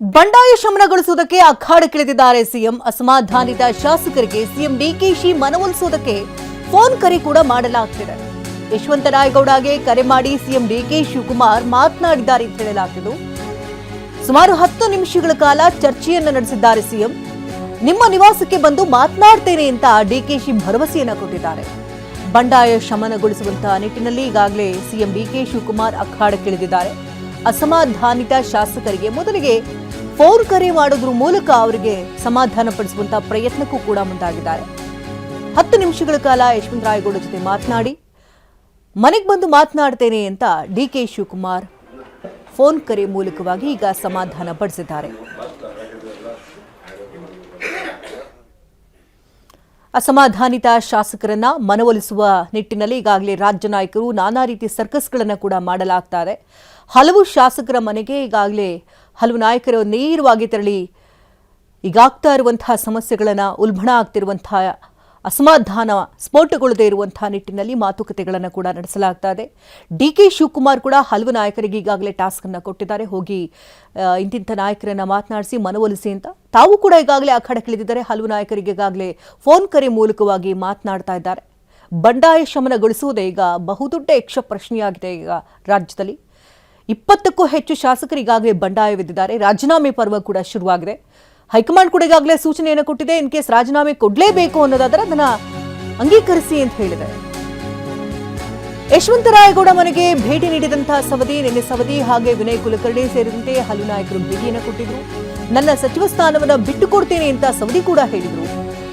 ಬಂಡಾಯ ಶಮನಗೊಳಿಸುವುದಕ್ಕೆ ಅಖಾಡಕ್ಕಿಳಿದಿದ್ದಾರೆ ಸಿಎಂ. ಅಸಮಾಧಾನಿತ ಶಾಸಕರಿಗೆ CM DKShi ಮನವೊಲಿಸುವುದಕ್ಕೆ phone ಕರೆ ಕೂಡ ಮಾಡಲಾಗ್ತಿದೆ. ಯಶವಂತರಾಯಗೌಡಗೆ ಕರೆ ಮಾಡಿ ಸಿಎಂ ಡಿಕೆ ಶಿವಕುಮಾರ್ ಮಾತನಾಡಿದ್ದಾರೆ ಅಂತ ಹೇಳಲಾಗ್ತಿದ್ದು, ಸುಮಾರು 10 ನಿಮಿಷಗಳ ಕಾಲ ಚರ್ಚೆಯನ್ನು ನಡೆಸಿದ್ದಾರೆ ಸಿಎಂ. ನಿಮ್ಮ ನಿವಾಸಕ್ಕೆ ಬಂದು ಮಾತನಾಡ್ತೇನೆ ಅಂತ ಡಿಕೆಶಿ ಭರವಸೆಯನ್ನ ಕೊಟ್ಟಿದ್ದಾರೆ. ಬಂಡಾಯ ಶಮನಗೊಳಿಸುವಂತಹ ನಿಟ್ಟಿನಲ್ಲಿ ಈಗಾಗಲೇ ಸಿಎಂ ಡಿಕೆ ಶಿವಕುಮಾರ್ ಅಖಾಡಕ್ಕಿಳಿದಿದ್ದಾರೆ. ಅಸಮಾಧಾನಿತ ಶಾಸಕರಿಗೆ ಮೊದಲಿಗೆ ಫೋನ್ ಕರೆ ಮಾಡೋದ್ರ ಮೂಲಕ ಅವರಿಗೆ ಸಮಾಧಾನ ಪಡಿಸುವಂತಹ ಪ್ರಯತ್ನಕ್ಕೂ ಕೂಡ ಮುಂದಾಗಿದ್ದಾರೆ. 10 ನಿಮಿಷಗಳ ಕಾಲ ಯಶವಂತರಾಯಗೌಡ ಜೊತೆ ಮಾತನಾಡಿ ಮನೆಗೆ ಬಂದು ಮಾತನಾಡ್ತೇನೆ ಅಂತ ಡಿಕೆ ಶಿವಕುಮಾರ್ ಫೋನ್ ಕರೆ ಮೂಲಕವಾಗಿ ಈಗ ಸಮಾಧಾನ ಪಡಿಸಿದ್ದಾರೆ. ಅಸಮಾಧಾನಿತ ಶಾಸಕರನ್ನ ಮನವೊಲಿಸುವ ನಿಟ್ಟಿನಲ್ಲಿ ಈಗಾಗಲೇ ರಾಜ್ಯ ನಾಯಕರು ನಾನಾ ರೀತಿ ಸರ್ಕಸ್ಗಳನ್ನು ಕೂಡ ಮಾಡಲಾಗ್ತಾ ಇದೆ. ಹಲವು ಶಾಸಕರ ಮನೆಗೆ ಈಗಾಗಲೇ ಹಲವು ನಾಯಕರು ನೇರವಾಗಿ ತೆರಳಿ ಈಗಾಗ್ತಾ ಇರುವಂತಹ ಸಮಸ್ಯೆಗಳನ್ನು ಉಲ್ಬಣ ಆಗ್ತಿರುವಂತಹ ಅಸಮಾಧಾನ ಸ್ಫೋಟಗೊಳ್ಳದೇ ಇರುವಂತಹ ನಿಟ್ಟಿನಲ್ಲಿ ಮಾತುಕತೆಗಳನ್ನು ಕೂಡ ನಡೆಸಲಾಗ್ತಾ ಇದೆ. ಡಿಕೆ ಶಿವಕುಮಾರ್ ಕೂಡ ಹಲವು ನಾಯಕರಿಗೆ ಈಗಾಗಲೇ ಟಾಸ್ಕ್ ಅನ್ನು ಕೊಟ್ಟಿದ್ದಾರೆ. ಹೋಗಿ ಇಂತಿಂಥ ನಾಯಕರನ್ನ ಮಾತನಾಡಿಸಿ ಮನವೊಲಿಸಿ ಅಂತ ತಾವು ಕೂಡ ಈಗಾಗಲೇ ಅಖಾಡಕ್ಕಿಳಿದಿದ್ದಾರೆ. ಹಲವು ನಾಯಕರಿಗೆ ಈಗಾಗಲೇ ಫೋನ್ ಕರೆ ಮೂಲಕವಾಗಿ ಮಾತನಾಡ್ತಾ ಇದ್ದಾರೆ. ಬಂಡಾಯ ಶಮನಗೊಳಿಸುವುದೇ ಈಗ ಬಹುದೊಡ್ಡ ಯಕ್ಷ ಪ್ರಶ್ನೆಯಾಗಿದೆ. ಈಗ ರಾಜ್ಯದಲ್ಲಿ 20ಕ್ಕೂ ಹೆಚ್ಚು ಶಾಸಕರು ಈಗಾಗಲೇ ಬಂಡಾಯವೆದ್ದಿದ್ದಾರೆ. ರಾಜೀನಾಮೆ ಪರ್ವ ಕೂಡ ಶುರುವಾಗಿದೆ. ಹೈಕಮಾಂಡ್ ಕೂಡ ಈಗಾಗಲೇ ಸೂಚನೆಯನ್ನು ಕೊಟ್ಟಿದೆ. ಇನ್ ಕೇಸ್ ರಾಜೀನಾಮೆ ಕೊಡಲೇಬೇಕು ಅನ್ನೋದಾದ್ರೆ ಅದನ್ನ ಅಂಗೀಕರಿಸಿ ಅಂತ ಹೇಳಿದೆ. ಯಶವಂತರಾಯಗೌಡ ಮನೆಗೆ ಭೇಟಿ ನೀಡಿದಂತಹ ನಿನ್ನೆ ಸವದಿ ಹಾಗೆ ವಿನಯ್ ಕುಲಕರ್ಣಿ ಸೇರಿದಂತೆ ಹಲವು ನಾಯಕರು ಭೇಟಿಯನ್ನು ಕೊಟ್ಟಿದ್ರು. ನನ್ನ ಸಚಿವ ಸ್ಥಾನವನ್ನ ಬಿಟ್ಟುಕೊಡ್ತೇನೆ ಅಂತ ಸವದಿ ಕೂಡ ಹೇಳಿದ್ರು.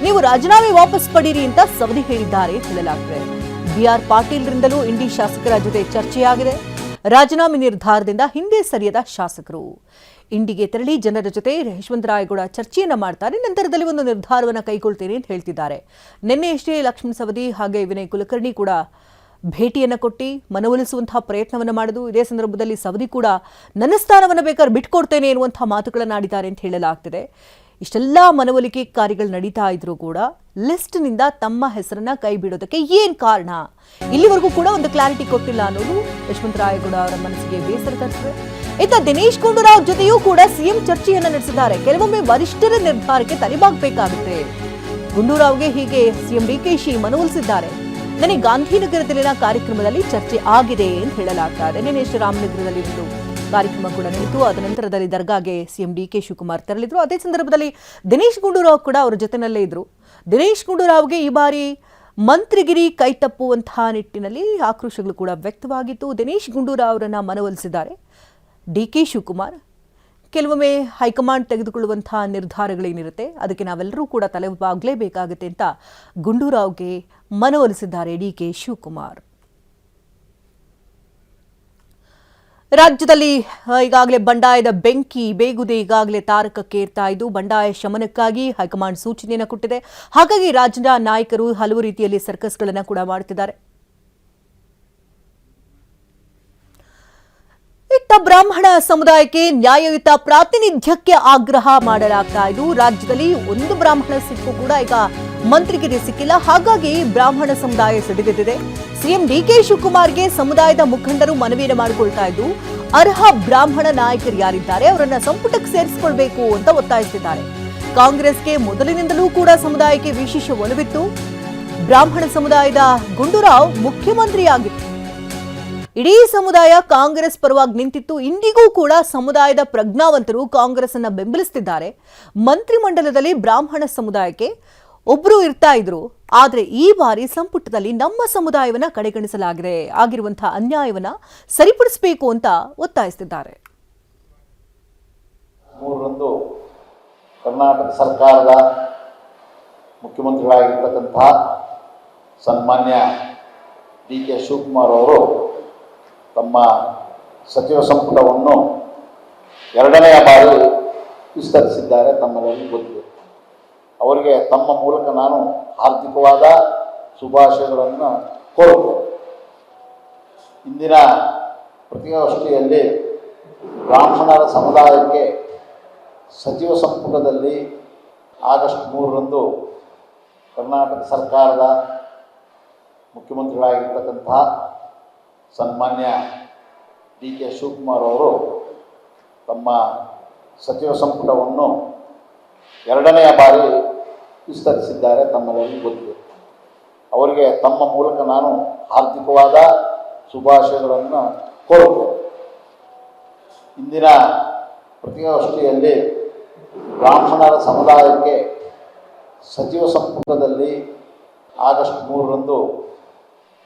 ನೀವು ರಾಜೀನಾಮೆ ವಾಪಸ್ ಪಡೀರಿ ಅಂತ ಸವದಿ ಹೇಳಿದ್ದಾರೆ ಅಂತ ಹೇಳಲಾಗಿದೆ. ಬಿಆರ್ ಪಾಟೀಲ್ರಿಂದಲೂ ಇಂಡಿ ಶಾಸಕರ ಜೊತೆ ಚರ್ಚೆಯಾಗಿದೆ. ರಾಜೀನಾಮೆ ನಿರ್ಧಾರದಿಂದ ಹಿಂದೆ ಸರಿಯದ ಶಾಸಕರು ಇಂಡಿಗೆ ತೆರಳಿ ಜನರ ಜೊತೆ ಯಶವಂತರಾಯಗೌಡ ಚರ್ಚೆಯನ್ನ ಮಾಡ್ತಾರೆ. ನಂತರದಲ್ಲಿ ಒಂದು ನಿರ್ಧಾರವನ್ನು ಕೈಗೊಳ್ತೇನೆ ಅಂತ ಹೇಳ್ತಿದ್ದಾರೆ. ನಿನ್ನೆಯಷ್ಟೇ ಲಕ್ಷ್ಮಣ ಸವದಿ ಹಾಗೆ ವಿನಯ್ ಕುಲಕರ್ಣಿ ಕೂಡ ಭೇಟಿಯನ್ನು ಕೊಟ್ಟು ಮನವೊಲಿಸುವಂತಹ ಪ್ರಯತ್ನವನ್ನು ಮಾಡಿದ್ರು. ಇದೇ ಸಂದರ್ಭದಲ್ಲಿ ಸವದಿ ಕೂಡ ನನ್ನ ಸ್ಥಾನವನ್ನು ಬೇಕಾದ್ರೆ ಬಿಟ್ಕೊಡ್ತೇನೆ ಎನ್ನುವಂತಹ ಮಾತುಗಳನ್ನು ಆಡಿದ್ದಾರೆ ಅಂತ ಹೇಳಲಾಗ್ತಿದೆ. ಇಷ್ಟೆಲ್ಲ ಮನವೊಲಿಕೆ ಕಾರ್ಯಗಳು ನಡೀತಾ ಇದ್ರು ಕೂಡ ಲಿಸ್ಟ್ನಿಂದ ತಮ್ಮ ಹೆಸರನ್ನ ಕೈ ಬಿಡೋದಕ್ಕೆ ಏನ್ ಕಾರಣ ಇಲ್ಲಿವರೆಗೂ ಕೂಡ ಒಂದು ಕ್ಲಾರಿಟಿ ಕೊಟ್ಟಿಲ್ಲ ಅನ್ನೋದು ಯಶವಂತರಾಯಗೌಡ ಅವರ ಮನಸ್ಸಿಗೆ ಬೇಸರ ತರಿಸಿದೆ. ಇತ್ತ ದಿನೇಶ್ ಗುಂಡೂರಾವ್ ಜೊತೆಯೂ ಕೂಡ ಸಿಎಂ ಚರ್ಚೆಯನ್ನ ನಡೆಸಿದ್ದಾರೆ. ಕೆಲವೊಮ್ಮೆ ವರಿಷ್ಠರ ನಿರ್ಧಾರಕ್ಕೆ ತಲೆಬಾಗಬೇಕಾಗುತ್ತೆ. ಗುಂಡೂರಾವ್ಗೆ ಹೀಗೆ ಸಿಎಂ ಡಿಕೆಶಿ ಮನವೊಲಿಸಿದ್ದಾರೆ. ನನಗೆ ಗಾಂಧಿನಗರದಲ್ಲಿನ ಕಾರ್ಯಕ್ರಮದಲ್ಲಿ ಚರ್ಚೆ ಆಗಿದೆ ಅಂತ ಹೇಳಲಾಗ್ತಾ ಇದೆ. ನಿನ್ನೆ ರಾಮನಗರದಲ್ಲಿ ಒಂದು ಕಾರ್ಯಕ್ರಮ ಕೂಡ ನಡೆಯಿತು. ಅದ ನಂತರದಲ್ಲಿ ದರ್ಗಾಗೆ ಸಿಎಂ ಡಿಕೆ ಶಿವಕುಮಾರ್ ತೆರಳಿದ್ರು. ಅದೇ ಸಂದರ್ಭದಲ್ಲಿ ದಿನೇಶ್ ಗುಂಡೂರಾವ್ ಕೂಡ ಅವರ ಜೊತೆನಲ್ಲೇ ಇದ್ರು. ದಿನೇಶ್ ಗುಂಡೂರಾವ್ಗೆ ಈ ಬಾರಿ ಮಂತ್ರಿಗಿರಿ ಕೈತಪ್ಪುವಂತಹ ನಿಟ್ಟಿನಲ್ಲಿ ಆಕ್ರೋಶಗಳು ಕೂಡ ವ್ಯಕ್ತವಾಗಿತ್ತು. ದಿನೇಶ್ ಗುಂಡೂರಾವ್ ಅವರನ್ನ ಮನವೊಲಿಸಿದ್ದಾರೆ ಡಿಕೆ ಶಿವಕುಮಾರ್. ಕೆಲವೊಮ್ಮೆ ಹೈಕಮಾಂಡ್ ತೆಗೆದುಕೊಳ್ಳುವಂತಹ ನಿರ್ಧಾರಗಳೇನಿರುತ್ತೆ ಅದಕ್ಕೆ ನಾವೆಲ್ಲರೂ ಕೂಡ ತಲೆಬಾಗಲೇಬೇಕಾಗುತ್ತೆ ಅಂತ ಗುಂಡೂರಾವ್ಗೆ ಮನವೊಲಿಸಿದ್ದಾರೆ ಡಿಕೆ ಶಿವಕುಮಾರ್. ರಾಜ್ಯದಲ್ಲಿ ಈಗಾಗಲೇ ಬಂಡಾಯದ ಬೆಂಕಿ ಬೇಗುದೆ ಈಗಾಗಲೇ ತಾರಕಕ್ಕೇರ್ತಾ ಇದ್ದು ಬಂಡಾಯ ಶಮನಕ್ಕಾಗಿ ಹೈಕಮಾಂಡ್ ಸೂಚನೆಯನ್ನು ಕೊಟ್ಟಿದೆ. ಹಾಗಾಗಿ ರಾಜ್ಯದ ನಾಯಕರು ಹಲವು ರೀತಿಯಲ್ಲಿ ಸರ್ಕಸ್ಗಳನ್ನು ಕೂಡ ಮಾಡುತ್ತಿದ್ದಾರೆ. ಇತ್ತ ಬ್ರಾಹ್ಮಣ ಸಮುದಾಯಕ್ಕೆ ನ್ಯಾಯಯುತ ಪ್ರಾತಿನಿಧ್ಯಕ್ಕೆ ಆಗ್ರಹ ಮಾಡಲಾಗ್ತಾ ಇದ್ದು ರಾಜ್ಯದಲ್ಲಿ ಒಂದು ಬ್ರಾಹ್ಮಣ ಸಿಕ್ಕು ಕೂಡ ಈಗ ಮಂತ್ರಿಗಿರಿ ಸಿಕ್ಕಿಲ್ಲ. ಹಾಗಾಗಿ ಬ್ರಾಹ್ಮಣ ಸಮುದಾಯ ಸಿಡಿದೆದ್ದಿದೆ. ಸಿಎಂ ಡಿಕೆ ಶಿವಕುಮಾರ್ಗೆ ಸಮುದಾಯದ ಮುಖಂಡರು ಮನವಿಯನ್ನು ಮಾಡಿಕೊಳ್ತಾ ಇದ್ದು ಅರ್ಹ ಬ್ರಾಹ್ಮಣ ನಾಯಕರು ಯಾರಿದ್ದಾರೆ ಅವರನ್ನ ಸಂಪುಟಕ್ಕೆ ಸೇರಿಸಿಕೊಳ್ಬೇಕು ಅಂತ ಒತ್ತಾಯಿಸಿದ್ದಾರೆ. ಕಾಂಗ್ರೆಸ್ಗೆ ಮೊದಲಿನಿಂದಲೂ ಕೂಡ ಸಮುದಾಯಕ್ಕೆ ವಿಶೇಷ ಒಲವಿತ್ತು. ಬ್ರಾಹ್ಮಣ ಸಮುದಾಯದ ಗುಂಡೂರಾವ್ ಮುಖ್ಯಮಂತ್ರಿಯಾಗಿತ್ತು. ಇಡೀ ಸಮುದಾಯ ಕಾಂಗ್ರೆಸ್ ಪರವಾಗಿ ನಿಂತಿತ್ತು. ಇಂದಿಗೂ ಕೂಡ ಸಮುದಾಯದ ಪ್ರಜ್ಞಾವಂತರು ಕಾಂಗ್ರೆಸ್ ಅನ್ನ ಬೆಂಬಲಿಸುತ್ತಿದ್ದಾರೆ. ಮಂತ್ರಿಮಂಡಲದಲ್ಲಿ ಬ್ರಾಹ್ಮಣ ಸಮುದಾಯಕ್ಕೆ ಒಬ್ರು ಇರ್ತಾ ಇದ್ರು. ಆದ್ರೆ ಈ ಬಾರಿ ಸಂಪುಟದಲ್ಲಿ ನಮ್ಮ ಸಮುದಾಯವನ್ನ ಕಡೆಗಣಿಸಲಾಗಿದೆ. ಆಗಿರುವಂತಹ ಅನ್ಯಾಯವನ್ನ ಸರಿಪಡಿಸಬೇಕು ಅಂತ ಒತ್ತಾಯಿಸುತ್ತಿದ್ದಾರೆ. ಕರ್ನಾಟಕ ಸರ್ಕಾರದ ಮುಖ್ಯಮಂತ್ರಿಗಳಾಗಿರ್ತಕ್ಕಂತಹ ಸನ್ಮಾನ್ಯ ಡಿಕೆ ಶಿವಕುಮಾರ್ ಅವರು ತಮ್ಮ ಸಚಿವ ಸಂಪುಟವನ್ನು 2ನೇ ಬಾರಿ ವಿಸ್ತರಿಸಿದ್ದಾರೆ. ತಮ್ಮೆಲ್ಲರಿಗೂ ಗೊತ್ತಿದೆ. ಅವರಿಗೆ ತಮ್ಮ ಮೂಲಕ ನಾನು ಹಾರ್ದಿಕವಾದ ಶುಭಾಶಯಗಳನ್ನು ಕೋರುತ್ತೇನೆ. ಇಂದಿನ ಪತ್ರಿಕಾಗೋಷ್ಠಿಯಲ್ಲಿ ಬ್ರಾಹ್ಮಣರ ಸಮುದಾಯಕ್ಕೆ ಸಚಿವ ಸಂಪುಟದಲ್ಲಿ ಆಗಸ್ಟ್ 3ರಂದು ಕರ್ನಾಟಕ ಸರ್ಕಾರದ ಮುಖ್ಯಮಂತ್ರಿಗಳಾಗಿರ್ತಕ್ಕಂತಹ ಸನ್ಮಾನ್ಯ ಡಿ ಕೆ ಶಿವಕುಮಾರ್ ಅವರು ತಮ್ಮ ಸಚಿವ ಸಂಪುಟವನ್ನು ಎರಡನೆಯ ಬಾರಿ ವಿಸ್ತರಿಸಿದ್ದಾರೆ. ತಮ್ಮೆಲ್ಲರಿಗೂ ಗೊತ್ತಿದೆ. ಅವರಿಗೆ ತಮ್ಮ ಮೂಲಕ ನಾನು ಹಾರ್ದಿಕವಾದ ಶುಭಾಶಯಗಳನ್ನು ಕೋರುತ್ತೇನೆ. ಇಂದಿನ ಪತ್ರಿಕಾಗೋಷ್ಠಿಯಲ್ಲಿ ಬ್ರಾಹ್ಮಣರ ಸಮುದಾಯಕ್ಕೆ ಸಚಿವ ಸಂಪುಟದಲ್ಲಿ ಆಗಸ್ಟ್ 3ರಂದು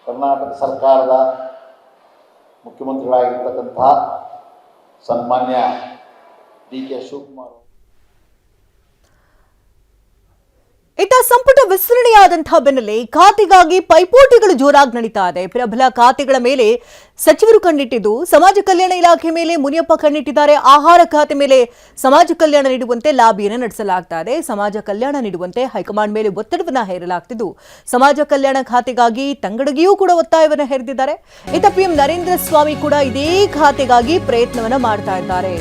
ಕರ್ನಾಟಕ ಸರ್ಕಾರದ ಮುಖ್ಯಮಂತ್ರಿಗಳಾಗಿರ್ತಕ್ಕಂತಹ ಸನ್ಮಾನ್ಯ ಡಿ.ಕೆ. ಶಿವಕುಮಾರ್ ಇತ್ತ ಸಂಪುಟ ವಿಸ್ತರಣೆಯಾದಂತಹ ಬೆನ್ನಲ್ಲೇ ಖಾತೆಗಾಗಿ ಪೈಪೋಟಿಗಳು ಜೋರಾಗಿ ನಡೀತಾ ಇದೆ. ಪ್ರಬಲ ಖಾತೆಗಳ ಮೇಲೆ ಸಚಿವರು ಕಣ್ಣಿಟ್ಟಿದ್ದು, ಸಮಾಜ ಕಲ್ಯಾಣ ಇಲಾಖೆ ಮೇಲೆ ಮುನಿಯಪ್ಪ ಕಣ್ಣಿಟ್ಟಿದ್ದಾರೆ. ಆಹಾರ ಖಾತೆ ಮೇಲೆ ಸಮಾಜ ಕಲ್ಯಾಣ ನೀಡುವಂತೆ ಲಾಬಿಯನ್ನು ನಡೆಸಲಾಗ್ತಾ ಇದೆ. ಸಮಾಜ ಕಲ್ಯಾಣ ನೀಡುವಂತೆ ಹೈಕಮಾಂಡ್ ಮೇಲೆ ಒತ್ತಡವನ್ನ ಹೇರಲಾಗ್ತಿದ್ದು, ಸಮಾಜ ಕಲ್ಯಾಣ ಖಾತೆಗಾಗಿ ತಂಗಡಗಿಯೂ ಕೂಡ ಒತ್ತಾಯವನ್ನು ಹೇರಿದ್ದಾರೆ. ಇತ್ತ ಪಿಎಂ ನರೇಂದ್ರ ಸ್ವಾಮಿ ಕೂಡ ಇದೇ ಖಾತೆಗಾಗಿ ಪ್ರಯತ್ನವನ್ನ ಮಾಡ್ತಾ ಇದ್ದಾರೆ.